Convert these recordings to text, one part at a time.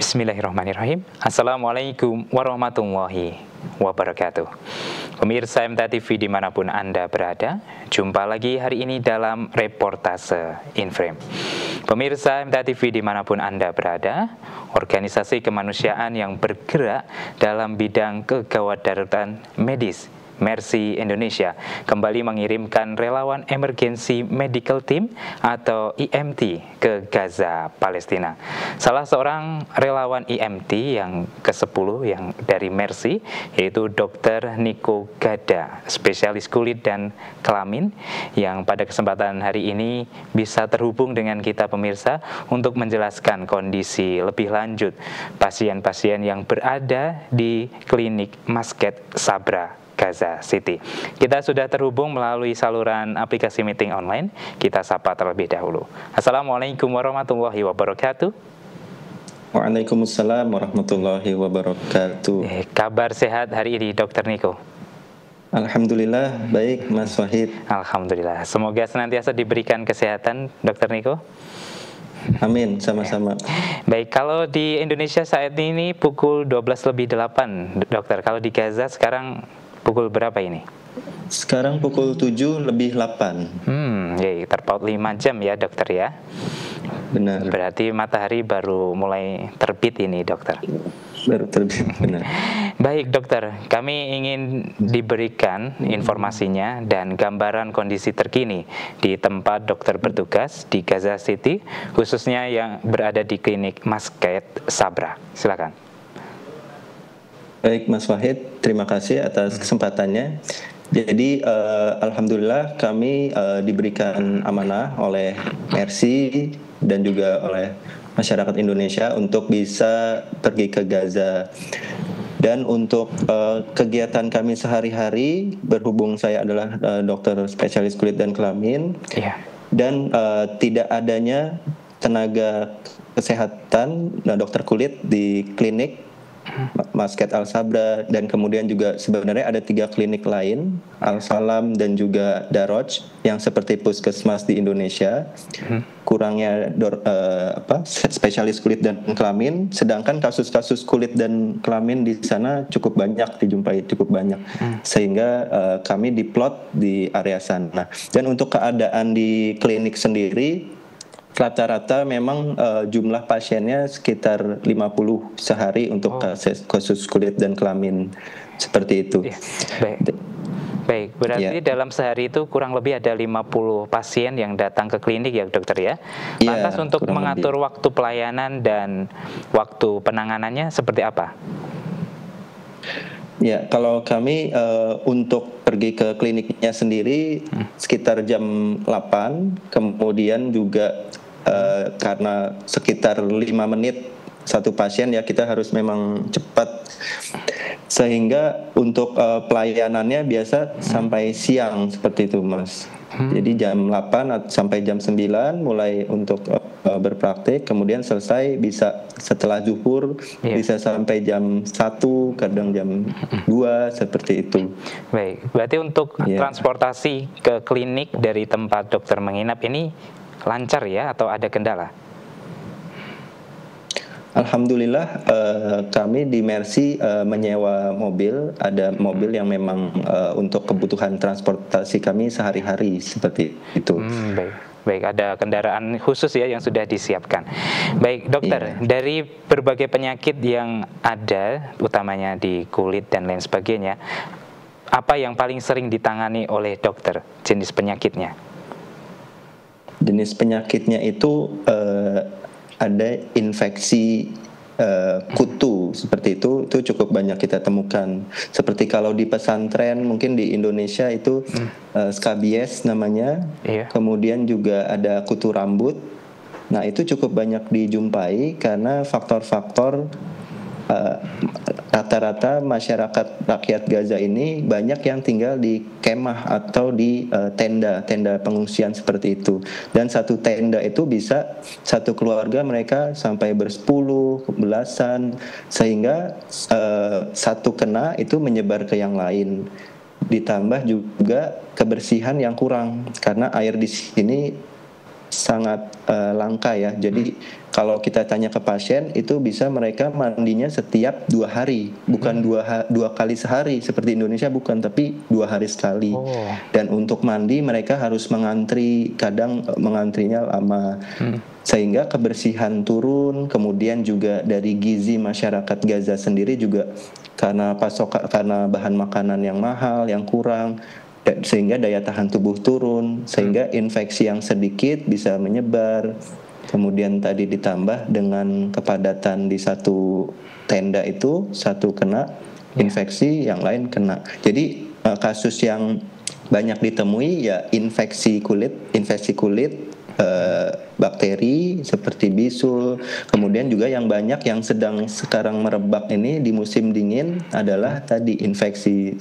Bismillahirrahmanirrahim. Assalamualaikum warahmatullahi wabarakatuh. Pemirsa MTA TV dimanapun Anda berada, jumpa lagi hari ini dalam reportase Inframe. Pemirsa MTA TV dimanapun Anda berada, organisasi kemanusiaan yang bergerak dalam bidang kegawatdaruratan medis Mercy Indonesia kembali mengirimkan relawan emergency medical team atau EMT ke Gaza, Palestina. Salah seorang relawan EMT yang ke-10 yang dari Mercy yaitu Dr. Niko Gada, spesialis kulit dan kelamin, yang pada kesempatan hari ini bisa terhubung dengan kita pemirsa untuk menjelaskan kondisi lebih lanjut pasien-pasien yang berada di klinik Masket Sabra, Gaza City. Kita sudah terhubung melalui saluran aplikasi meeting online. Kita sapa terlebih dahulu. Assalamualaikum warahmatullahi wabarakatuh. Waalaikumsalam warahmatullahi wabarakatuh. Kabar sehat hari ini, Dr. Niko? Alhamdulillah, baik Mas Wahid. Alhamdulillah. Semoga senantiasa diberikan kesehatan, Dr. Niko. Amin, sama-sama. Baik, kalau di Indonesia saat ini pukul 12:08, dokter. Kalau di Gaza sekarang pukul berapa ini? Sekarang pukul 7:08. Ya, terpaut 5 jam ya, dokter ya. Benar. Berarti matahari baru mulai terbit ini, dokter. Baru terbit, benar. Baik, dokter. Kami ingin diberikan informasinya dan gambaran kondisi terkini di tempat dokter bertugas di Gaza City, khususnya yang berada di klinik Masket Sabra. Silakan. Baik Mas Wahid, terima kasih atas kesempatannya. Jadi alhamdulillah kami diberikan amanah oleh Mercy dan juga oleh masyarakat Indonesia untuk bisa pergi ke Gaza. Dan untuk kegiatan kami sehari-hari, berhubung saya adalah dokter spesialis kulit dan kelamin, dan tidak adanya tenaga kesehatan dokter kulit di klinik Masket Al-Sabra, dan kemudian juga sebenarnya ada 3 klinik lain, Al-Salam dan juga Daroj, yang seperti puskesmas di Indonesia. Kurangnya spesialis kulit dan kelamin, sedangkan kasus-kasus kulit dan kelamin di sana cukup banyak dijumpai, sehingga kami diplot di area sana. Dan untuk keadaan di klinik sendiri, rata-rata memang jumlah pasiennya sekitar 50 sehari untuk kasus kulit dan kelamin, seperti itu. Baik, berarti dalam sehari itu kurang lebih ada 50 pasien yang datang ke klinik ya, dokter ya. Lantas untuk mengatur waktu pelayanan dan waktu penanganannya seperti apa? Ya, kalau kami untuk pergi ke kliniknya sendiri sekitar jam 8, kemudian juga karena sekitar 5 menit satu pasien, ya kita harus memang cepat, sehingga untuk pelayanannya biasa sampai siang seperti itu, Mas. Jadi jam 8 sampai jam 9 mulai untuk berpraktik, kemudian selesai bisa setelah zuhur, bisa sampai jam 1, kadang jam 2, seperti itu. Baik, berarti untuk transportasi ke klinik dari tempat dokter menginap ini lancar ya, atau ada kendala? Alhamdulillah kami di Mercy menyewa mobil, ada mobil yang memang untuk kebutuhan transportasi kami sehari-hari, seperti itu. Baik, ada kendaraan khusus ya yang sudah disiapkan. Baik, dokter, dari berbagai penyakit yang ada, utamanya di kulit dan lain sebagainya, apa yang paling sering ditangani oleh dokter, jenis penyakitnya? Jenis penyakitnya itu ada infeksi kutu, seperti itu cukup banyak kita temukan. Seperti kalau di pesantren, mungkin di Indonesia itu skabies namanya. Kemudian juga ada kutu rambut. Nah, itu cukup banyak dijumpai karena faktor-faktor rata-rata masyarakat rakyat Gaza ini banyak yang tinggal di kemah atau di tenda pengungsian seperti itu. Dan satu tenda itu bisa satu keluarga mereka sampai bersepuluh, belasan, sehingga satu kena itu menyebar ke yang lain. Ditambah juga kebersihan yang kurang karena air di sini sangat langka ya. Jadi kalau kita tanya ke pasien itu bisa mereka mandinya setiap 2 hari, bukan dua kali sehari seperti Indonesia, bukan, tapi 2 hari sekali. Dan untuk mandi mereka harus mengantri, kadang mengantrinya lama. Sehingga kebersihan turun, kemudian juga dari gizi masyarakat Gaza sendiri juga karena bahan makanan yang mahal, yang kurang, sehingga daya tahan tubuh turun, sehingga infeksi yang sedikit bisa menyebar. Kemudian tadi ditambah dengan kepadatan di satu tenda itu, satu kena infeksi, yang lain kena. Jadi kasus yang banyak ditemui ya infeksi kulit, bakteri seperti bisul. Kemudian juga yang banyak yang sedang sekarang merebak ini di musim dingin adalah tadi investasi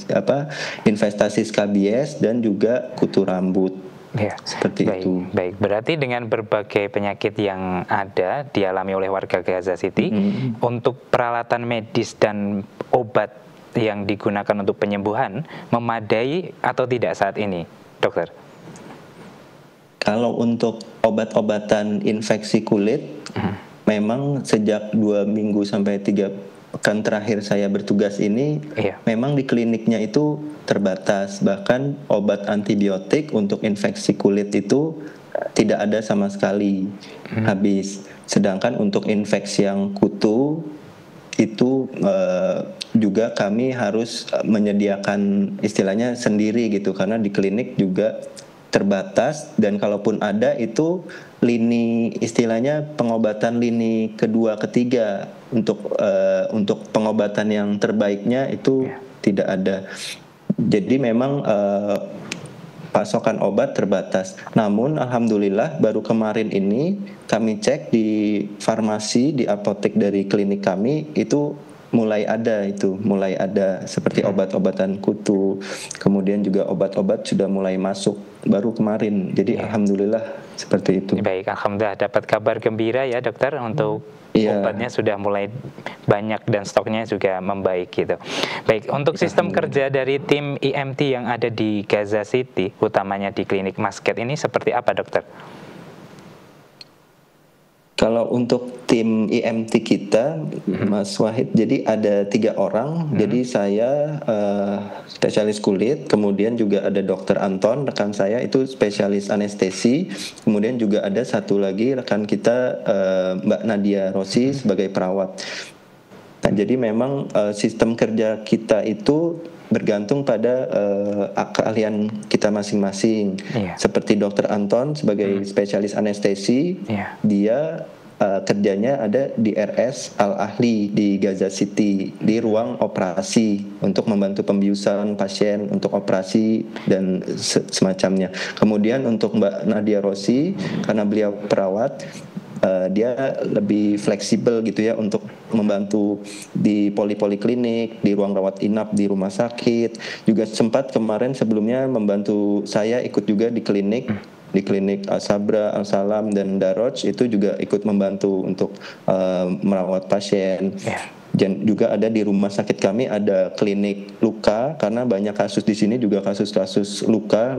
skabies dan juga kutu rambut. Ya, seperti itu. Baik, berarti dengan berbagai penyakit yang ada dialami oleh warga Gaza City, untuk peralatan medis dan obat yang digunakan untuk penyembuhan memadai atau tidak saat ini, dokter? Kalau untuk obat-obatan infeksi kulit, memang sejak 2 minggu sampai 3 pekan terakhir saya bertugas ini, memang di kliniknya itu terbatas. Bahkan obat antibiotik untuk infeksi kulit itu tidak ada sama sekali, habis. Sedangkan untuk infeksi yang kutu itu juga kami harus menyediakan istilahnya sendiri gitu, karena di klinik juga terbatas, dan kalaupun ada itu lini istilahnya pengobatan lini kedua ketiga untuk pengobatan yang terbaiknya itu tidak ada. Jadi memang pasokan obat terbatas. Namun alhamdulillah baru kemarin ini kami cek di farmasi, di apotek dari klinik kami itu mulai ada seperti obat-obatan kutu, kemudian juga obat-obat sudah mulai masuk baru kemarin. Jadi alhamdulillah seperti itu. Baik, alhamdulillah dapat kabar gembira ya dokter, untuk obatnya sudah mulai banyak dan stoknya juga membaik gitu. Baik, untuk sistem kerja dari tim IMT yang ada di Gaza City, utamanya di klinik Masket ini seperti apa dokter? Kalau untuk tim IMT kita, Mas Wahid, jadi ada 3 orang. Jadi saya spesialis kulit, kemudian juga ada Dokter Anton, rekan saya itu spesialis anestesi, kemudian juga ada satu lagi rekan kita Mbak Nadia Rossi sebagai perawat. Nah, jadi memang sistem kerja kita itu bergantung pada keahlian kita masing-masing. Seperti Dokter Anton sebagai spesialis anestesi, dia kerjanya ada di RS Al Ahli di Gaza City, di ruang operasi untuk membantu pembiusan pasien untuk operasi dan semacamnya. Kemudian untuk Mbak Nadia Rossi, karena beliau perawat, dia lebih fleksibel gitu ya untuk membantu di poliklinik, di ruang rawat inap di rumah sakit. Juga sempat kemarin sebelumnya membantu saya ikut juga di klinik Al-Sabra, Al-Salam dan Daroj, itu juga ikut membantu untuk merawat pasien. Dan juga ada di rumah sakit kami ada klinik luka, karena banyak kasus di sini juga kasus-kasus luka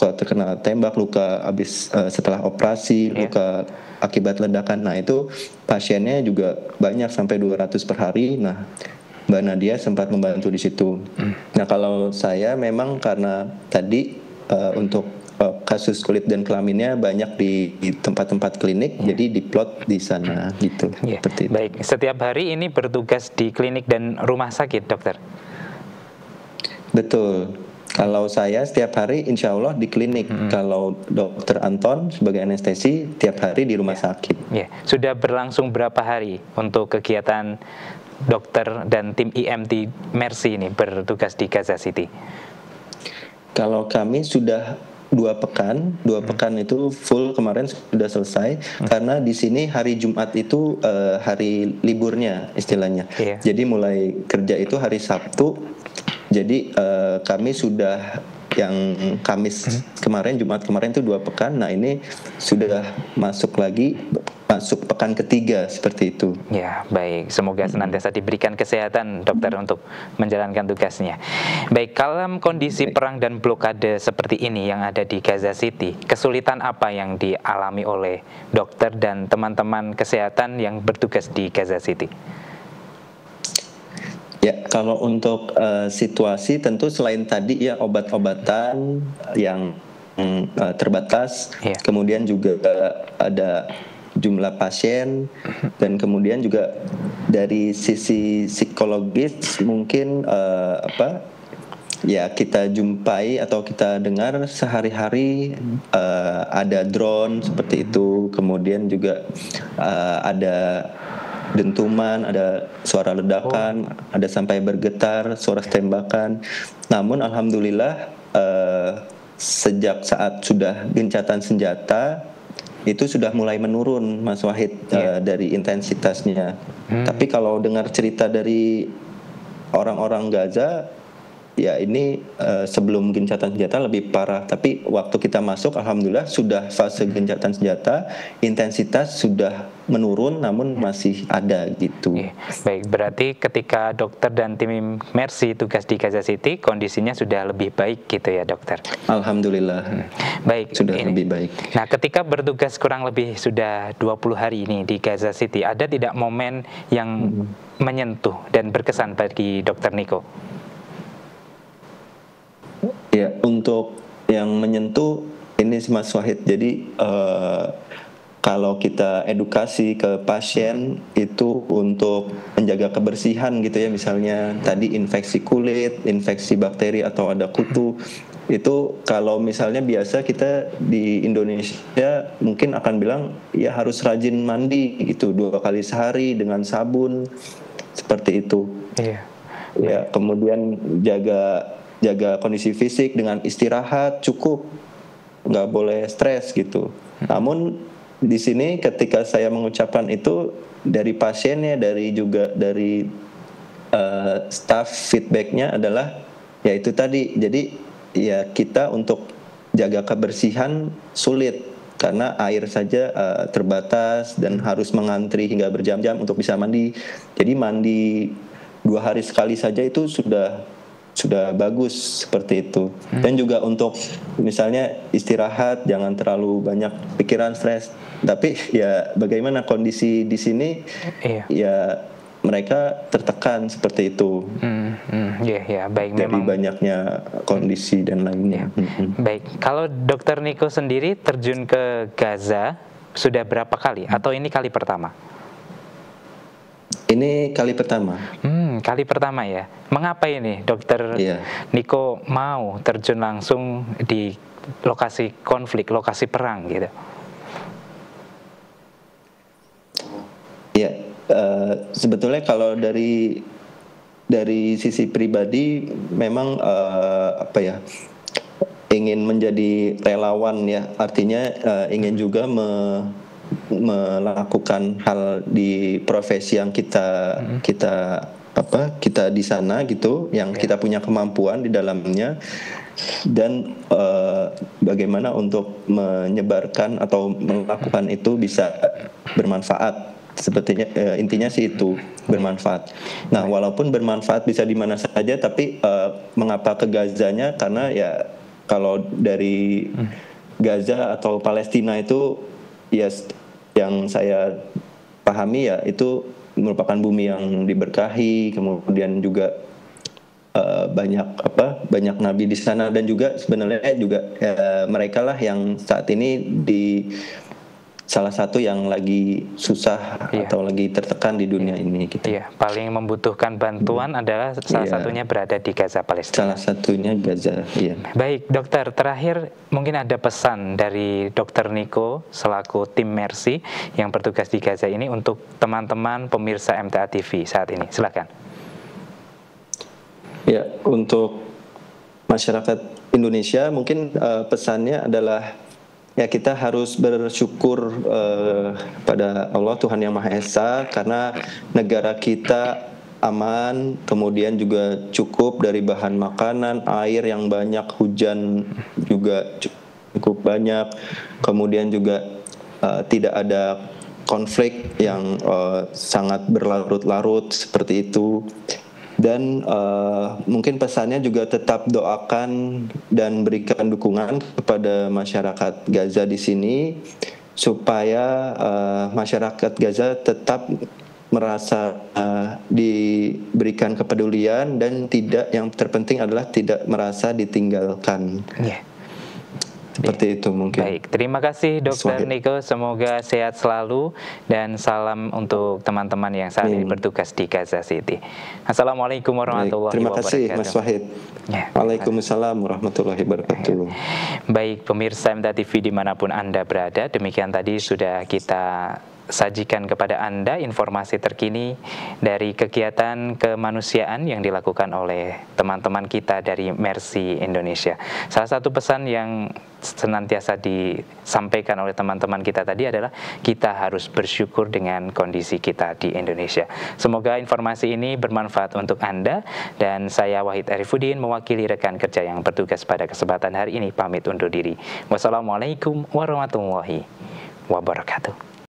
terkena tembak, luka habis setelah operasi, luka akibat ledakan. Nah, itu pasiennya juga banyak sampai 200 per hari. Nah, Mbak Nadia sempat membantu di situ. Nah, kalau saya memang karena tadi untuk kasus kulit dan kelaminnya banyak di tempat-tempat klinik, jadi diplot di sana gitu. Seperti itu. Baik, setiap hari ini bertugas di klinik dan rumah sakit, dokter? Betul. Kalau saya setiap hari insya Allah di klinik. Kalau Dokter Anton sebagai anestesi tiap hari di rumah sakit. Sudah berlangsung berapa hari untuk kegiatan dokter dan tim IMT Mercy ini bertugas di Gaza City? Kalau kami sudah 2 pekan itu full, kemarin sudah selesai. Karena di sini hari Jumat itu hari liburnya istilahnya. Jadi mulai kerja itu hari Sabtu. Jadi kami sudah yang Kamis kemarin, Jumat kemarin itu 2 pekan. Nah, ini sudah masuk lagi masuk pekan ketiga seperti itu. Ya, baik. Semoga senantiasa diberikan kesehatan dokter untuk menjalankan tugasnya. Baik, dalam kondisi perang dan blokade seperti ini yang ada di Gaza City, kesulitan apa yang dialami oleh dokter dan teman-teman kesehatan yang bertugas di Gaza City? Ya, kalau untuk situasi tentu selain tadi ya obat-obatan yang terbatas, Ya. kemudian juga ada jumlah pasien, dan kemudian juga dari sisi psikologis mungkin ya kita jumpai atau kita dengar sehari-hari ada drone seperti itu, kemudian juga ada dentuman, ada suara ledakan, ada sampai bergetar, suara tembakan. Namun alhamdulillah sejak saat sudah gencatan senjata itu sudah mulai menurun, Mas Wahid, dari intensitasnya. Tapi kalau dengar cerita dari orang-orang Gaza, ya ini sebelum gencatan senjata lebih parah. Tapi waktu kita masuk, alhamdulillah sudah fase gencatan senjata, intensitas sudah menurun, namun masih ada gitu. Baik, berarti ketika dokter dan tim Mercy tugas di Gaza City, kondisinya sudah lebih baik gitu ya dokter? Alhamdulillah. Baik, sudah lebih baik. Nah, ketika bertugas kurang lebih sudah 20 hari ini di Gaza City, ada tidak momen yang menyentuh dan berkesan bagi dokter Niko? Ya, untuk yang menyentuh ini Mas Wahid, jadi kalau kita edukasi ke pasien itu untuk menjaga kebersihan gitu ya, misalnya tadi infeksi kulit, infeksi bakteri atau ada kutu, itu kalau misalnya biasa kita di Indonesia mungkin akan bilang ya harus rajin mandi gitu 2 kali sehari dengan sabun seperti itu. Ya, kemudian jaga kondisi fisik dengan istirahat cukup, nggak boleh stres gitu. Namun di sini ketika saya mengucapkan itu, dari pasiennya, dari staff feedbacknya adalah ya itu tadi. Jadi ya kita untuk jaga kebersihan sulit karena air saja terbatas dan harus mengantri hingga berjam-jam untuk bisa mandi. Jadi mandi 2 hari sekali saja itu sudah bagus seperti itu. Dan juga untuk misalnya istirahat, jangan terlalu banyak pikiran, stres. Tapi ya bagaimana kondisi di sini, ya mereka tertekan seperti itu. Baik, dari banyaknya kondisi dan lainnya. Baik, kalau dokter Niko sendiri terjun ke Gaza sudah berapa kali atau ini kali pertama? Ini kali pertama. Kali pertama ya. Mengapa ini dokter Niko mau terjun langsung di lokasi konflik, lokasi perang gitu? Ya, sebetulnya kalau dari sisi pribadi memang ingin menjadi relawan ya, artinya ingin juga melakukan hal di profesi yang kita di sana gitu, yang kita punya kemampuan di dalamnya, dan bagaimana untuk menyebarkan atau melakukan itu bisa bermanfaat. Sepertinya intinya sih itu, bermanfaat. Nah, walaupun bermanfaat bisa di mana saja, tapi mengapa ke Gazanya? Karena ya kalau dari Gaza atau Palestina itu ya yang saya pahami ya itu merupakan bumi yang diberkahi, kemudian juga banyak nabi di sana, dan juga sebenarnya juga mereka lah yang saat ini di salah satu yang lagi susah atau lagi tertekan di dunia ini gitu. Paling membutuhkan bantuan adalah salah satunya berada di Gaza, Palestina. Salah satunya Gaza, Baik, dokter, terakhir mungkin ada pesan dari dokter Niko selaku tim Mercy yang bertugas di Gaza ini untuk teman-teman pemirsa MTA TV saat ini. Silakan. Ya, untuk masyarakat Indonesia mungkin pesannya adalah ya kita harus bersyukur pada Allah Tuhan Yang Maha Esa, karena negara kita aman, kemudian juga cukup dari bahan makanan, air yang banyak, hujan juga cukup banyak, kemudian juga tidak ada konflik yang sangat berlarut-larut seperti itu. Dan mungkin pesannya juga tetap doakan dan berikan dukungan kepada masyarakat Gaza di sini supaya masyarakat Gaza tetap merasa diberikan kepedulian dan yang terpenting adalah tidak merasa ditinggalkan. Seperti itu mungkin. Baik, terima kasih Dr. Niko, semoga sehat selalu dan salam untuk teman-teman yang saat ini bertugas di Gaza City. Assalamualaikum warahmatullahi wabarakatuh. Terima kasih Mas Wahid. Waalaikumsalam warahmatullahi wabarakatuh. Baik, pemirsa MTA TV dimanapun Anda berada, demikian tadi sudah kita sajikan kepada Anda informasi terkini dari kegiatan kemanusiaan yang dilakukan oleh teman-teman kita dari Mercy Indonesia. Salah satu pesan yang senantiasa disampaikan oleh teman-teman kita tadi adalah kita harus bersyukur dengan kondisi kita di Indonesia. Semoga informasi ini bermanfaat untuk Anda, dan saya Wahid Arifuddin mewakili rekan kerja yang bertugas pada kesempatan hari ini pamit undur diri. Wassalamualaikum warahmatullahi wabarakatuh.